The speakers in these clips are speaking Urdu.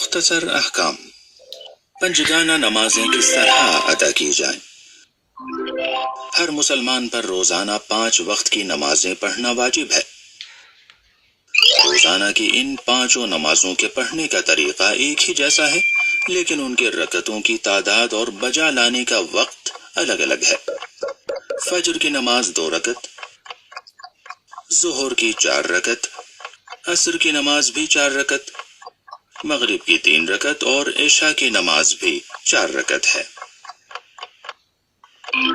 مختصر احکام۔ پنجگانہ نمازیں کس طرح ادا کی جائیں؟ ہر مسلمان پر روزانہ 5 وقت کی نمازیں پڑھنا واجب ہے۔ روزانہ کی ان 5 نمازوں کے پڑھنے کا طریقہ ایک ہی جیسا ہے، لیکن ان کے رکعتوں کی تعداد اور بجا لانے کا وقت الگ الگ ہے۔ فجر کی نماز 2 رکعت، ظہر کی 4 رکعت، عصر کی نماز بھی 4 رکعت، مغرب کی 3 رکعت اور عشاء کی نماز بھی 4 رکعت ہے۔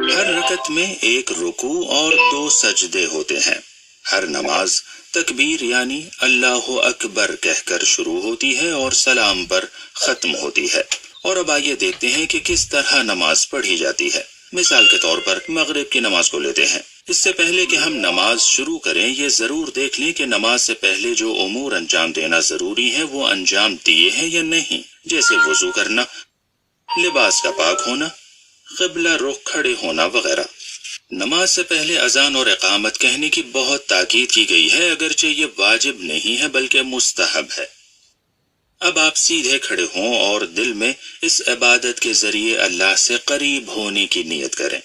ہر رکعت میں 1 رکوع اور 2 سجدے ہوتے ہیں۔ ہر نماز تکبیر یعنی اللہ اکبر کہہ کر شروع ہوتی ہے اور سلام پر ختم ہوتی ہے۔ اور اب آئیے دیکھتے ہیں کہ کس طرح نماز پڑھی جاتی ہے۔ مثال کے طور پر مغرب کی نماز کو لیتے ہیں۔ اس سے پہلے کہ ہم نماز شروع کریں یہ ضرور دیکھ لیں کہ نماز سے پہلے جو امور انجام دینا ضروری ہے وہ انجام دیے ہیں یا نہیں، جیسے وضو کرنا، لباس کا پاک ہونا، قبلہ رخ کھڑے ہونا وغیرہ۔ نماز سے پہلے اذان اور اقامت کہنے کی بہت تاکید کی گئی ہے، اگرچہ یہ واجب نہیں ہے بلکہ مستحب ہے۔ اب آپ سیدھے کھڑے ہوں اور دل میں اس عبادت کے ذریعے اللہ سے قریب ہونے کی نیت کریں۔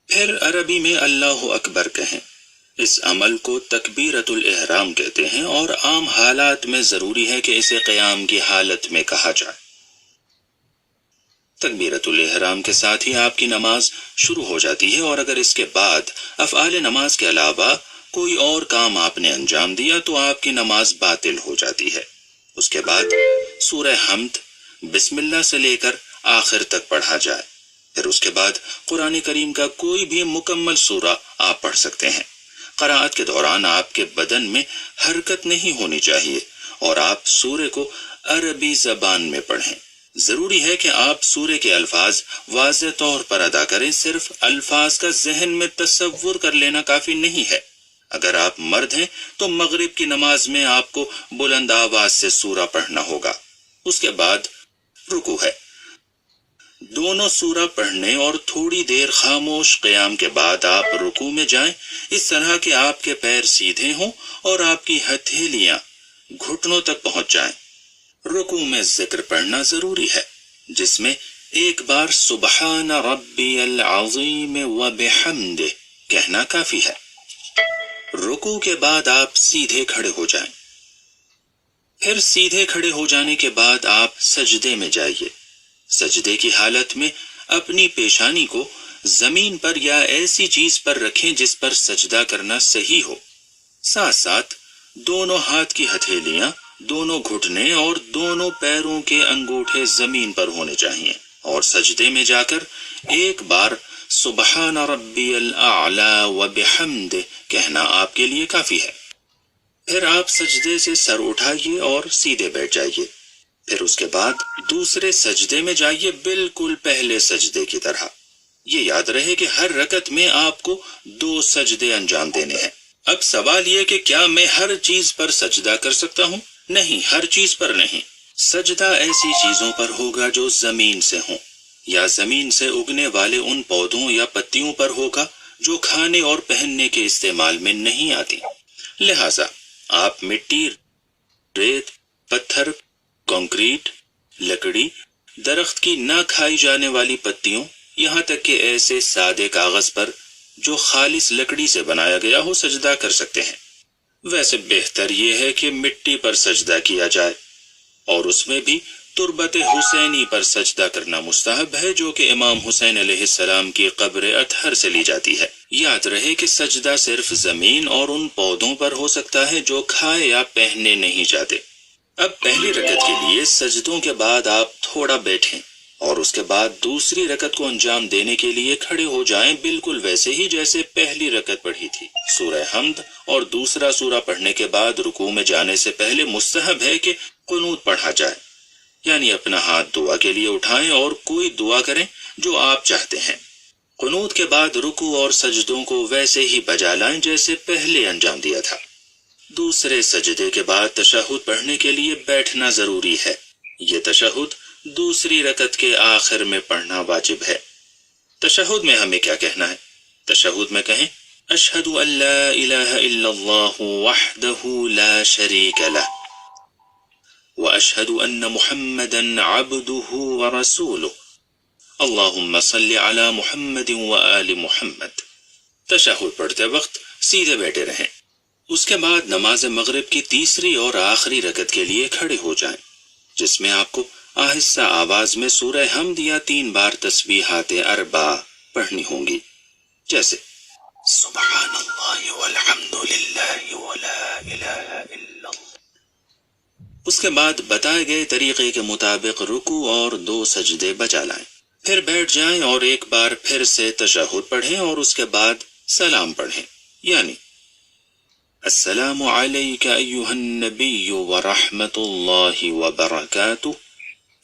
پھر عربی میں اللہ اکبر کہیں۔ اس عمل کو تکبیرۃ الاحرام کہتے ہیں اور عام حالات میں ضروری ہے کہ اسے قیام کی حالت میں کہا جائے۔ تکبیرۃ الاحرام کے ساتھ ہی آپ کی نماز شروع ہو جاتی ہے، اور اگر اس کے بعد افعال نماز کے علاوہ کوئی اور کام آپ نے انجام دیا تو آپ کی نماز باطل ہو جاتی ہے۔ اس کے بعد سورہ حمد بسم اللہ سے لے کر آخر تک پڑھا جائے۔ پھر اس کے بعد قرآن کریم کا کوئی بھی مکمل سورہ آپ پڑھ سکتے ہیں۔ قرأت کے دوران آپ کے بدن میں حرکت نہیں ہونی چاہیے اور آپ سورے کو عربی زبان میں پڑھیں۔ ضروری ہے کہ آپ سورے کے الفاظ واضح طور پر ادا کریں، صرف الفاظ کا ذہن میں تصور کر لینا کافی نہیں ہے۔ اگر آپ مرد ہیں تو مغرب کی نماز میں آپ کو بلند آواز سے سورہ پڑھنا ہوگا۔ اس کے بعد رکوع ہے۔ دونوں سورہ پڑھنے اور تھوڑی دیر خاموش قیام کے بعد آپ رکوع میں جائیں، اس طرح کہ آپ کے پیر سیدھے ہوں اور آپ کی ہتھیلیاں گھٹنوں تک پہنچ جائیں۔ رکوع میں ذکر پڑھنا ضروری ہے، جس میں ایک بار سبحان ربی العظیم وبحمدہ کہنا کافی ہے۔ رکوع کے بعد آپ سیدھے کھڑے ہو جائیں۔ پھر سیدھے کھڑے ہو جانے کے بعد آپ سجدے میں جائیے۔ سجدے کی حالت میں اپنی پیشانی کو زمین پر یا ایسی چیز پر رکھیں جس پر سجدہ کرنا صحیح ہو۔ ساتھ ساتھ دونوں ہاتھ کی ہتھیلیاں، دونوں گھٹنے اور دونوں پیروں کے انگوٹھے زمین پر ہونے چاہیے، اور سجدے میں جا کر ایک بار سبحان ربی الاعلی وبحمدہ کہنا آپ کے لیے کافی ہے۔ پھر آپ سجدے سے سر اٹھائیے اور سیدھے بیٹھ جائیے۔ پھر اس کے بعد دوسرے سجدے میں جائیے، بالکل پہلے سجدے کی طرح۔ یہ یاد رہے کہ ہر رکعت میں آپ کو 2 سجدے انجام دینے ہیں۔ اب سوال یہ کہ کیا میں ہر چیز پر سجدہ کر سکتا ہوں؟ نہیں، ہر چیز پر نہیں۔ سجدہ ایسی چیزوں پر ہوگا جو زمین سے ہوں، یا زمین سے اگنے والے ان پودوں یا پتیوں پر ہوگا جو کھانے اور پہننے کے استعمال میں نہیں آتی۔ لہٰذا آپ مٹی، ریت، پتھر، کنکریٹ، لکڑی، درخت کی نہ کھائی جانے والی پتیوں، یہاں تک کہ ایسے سادے کاغذ پر جو خالص لکڑی سے بنایا گیا ہو سجدہ کر سکتے ہیں۔ ویسے بہتر یہ ہے کہ مٹی پر سجدہ کیا جائے، اور اس میں بھی تربت حسینی پر سجدہ کرنا مستحب ہے، جو کہ امام حسین علیہ السلام کی قبر اطہر سے لی جاتی ہے۔ یاد رہے کہ سجدہ صرف زمین اور ان پودوں پر ہو سکتا ہے جو کھائے یا پہننے نہیں جاتے۔ اب پہلی رکعت کے لیے سجدوں کے بعد آپ تھوڑا بیٹھیں، اور اس کے بعد دوسری رکعت کو انجام دینے کے لیے کھڑے ہو جائیں، بالکل ویسے ہی جیسے پہلی رکعت پڑھی تھی۔ سورہ حمد اور دوسرا سورہ پڑھنے کے بعد رکوع میں جانے سے پہلے مستحب ہے کہ قنوت پڑھا جائے، یعنی اپنا ہاتھ دعا کے لیے اٹھائیں اور کوئی دعا کریں جو آپ چاہتے ہیں۔ قنوت کے بعد رکوع اور سجدوں کو ویسے ہی بجا لائیں جیسے پہلے انجام دیا تھا۔ دوسرے سجدے کے بعد تشہد پڑھنے کے لیے بیٹھنا ضروری ہے۔ یہ تشہد دوسری رکعت کے آخر میں پڑھنا واجب ہے۔ تشہد میں ہمیں کیا کہنا ہے؟ تشہد میں کہیں اشہد ان لا الہ الا اللہ وحدہ لا شریک لہ، وأشهد أن محمدا عبده ورسوله اللهم صل على محمد وآل محمد۔ تشہد پڑھتے وقت سیدھے بیٹھے رہیں۔ اس کے بعد نماز مغرب کی تیسری اور آخری رکعت کے لیے کھڑے ہو جائیں، جس میں آپ کو آہستہ آواز میں سورہ حمد یا 3 بار تسبیحات اربع پڑھنی ہوں گی، جیسے سبحان اللہ والحمد للہ ولا الہ الا اللہ۔ اس کے بعد بتائے گئے طریقے کے مطابق رکوع اور 2 سجدے بجا لائیں، پھر بیٹھ جائیں اور ایک بار پھر سے تشہد پڑھیں اور اس کے بعد سلام پڑھیں، یعنی السلام علیک ایہا النبی ورحمۃ اللہ وبرکاتہ،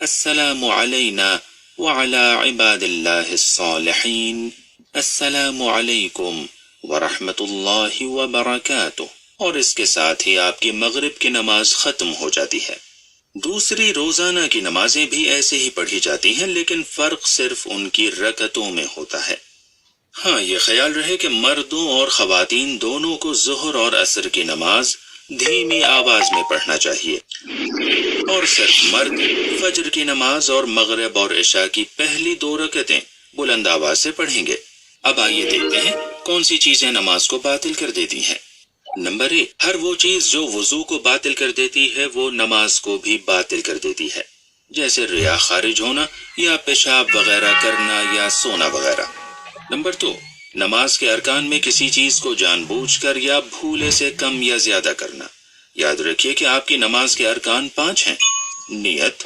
السلام علینا وعلی عباد اللہ الصالحین، السلام علیکم ورحمۃ اللہ وبرکاتہ، اور اس کے ساتھ ہی آپ کی مغرب کی نماز ختم ہو جاتی ہے۔ دوسری روزانہ کی نمازیں بھی ایسے ہی پڑھی جاتی ہیں، لیکن فرق صرف ان کی رکعتوں میں ہوتا ہے۔ ہاں، یہ خیال رہے کہ مردوں اور خواتین دونوں کو ظہر اور عصر کی نماز دھیمی آواز میں پڑھنا چاہیے، اور صرف مرد فجر کی نماز اور مغرب اور عشاء کی پہلی 2 رکعتیں بلند آواز سے پڑھیں گے۔ اب آئیے دیکھتے ہیں کون سی چیزیں نماز کو باطل کر دیتی ہیں۔ نمبر 1، ہر وہ چیز جو وضو کو باطل کر دیتی ہے وہ نماز کو بھی باطل کر دیتی ہے، جیسے ریا خارج ہونا یا پیشاب وغیرہ کرنا یا سونا وغیرہ۔ نمبر 2، نماز کے ارکان میں کسی چیز کو جان بوجھ کر یا بھولے سے کم یا زیادہ کرنا۔ یاد رکھیے کہ آپ کی نماز کے ارکان 5 ہیں: نیت،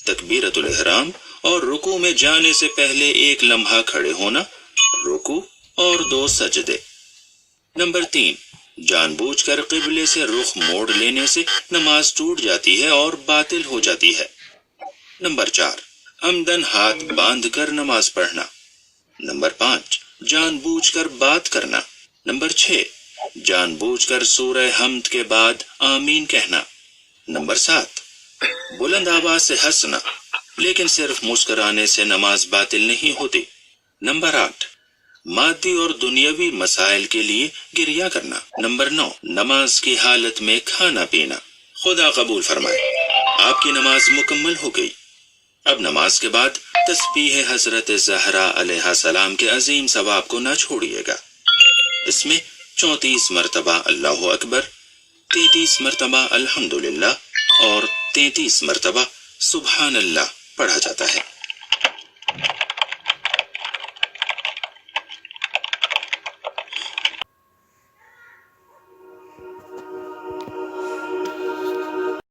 تکبیرۃ الاحرام، اور رکوع میں جانے سے پہلے 1 لمحہ کھڑے ہونا، رکوع اور 2 سجدے۔ نمبر 3، جان بوجھ کر قبلے سے رخ موڑ لینے سے نماز ٹوٹ جاتی ہے اور باطل ہو جاتی ہے۔ نمبر 4، عمدن ہاتھ باندھ کر نماز پڑھنا۔ نمبر 5، جان بوجھ کر بات کرنا۔ نمبر 6، جان بوجھ کر سورہ حمد کے بعد آمین کہنا۔ نمبر 7، بلند آواز سے ہنسنا، لیکن صرف مسکرانے سے نماز باطل نہیں ہوتی۔ نمبر 8، مادی اور دنیاوی مسائل کے لیے گریہ کرنا۔ نمبر 9، نماز کی حالت میں کھانا پینا۔ خدا قبول فرمائے۔ آپ کی نماز مکمل ہو گئی۔ اب نماز کے بعد تسبیح حضرت زہرا علیہ السلام کے عظیم ثواب کو نہ چھوڑیے گا۔ اس میں 34 مرتبہ اللہ اکبر، 33 مرتبہ الحمدللہ اور 33 مرتبہ سبحان اللہ پڑھا جاتا ہے۔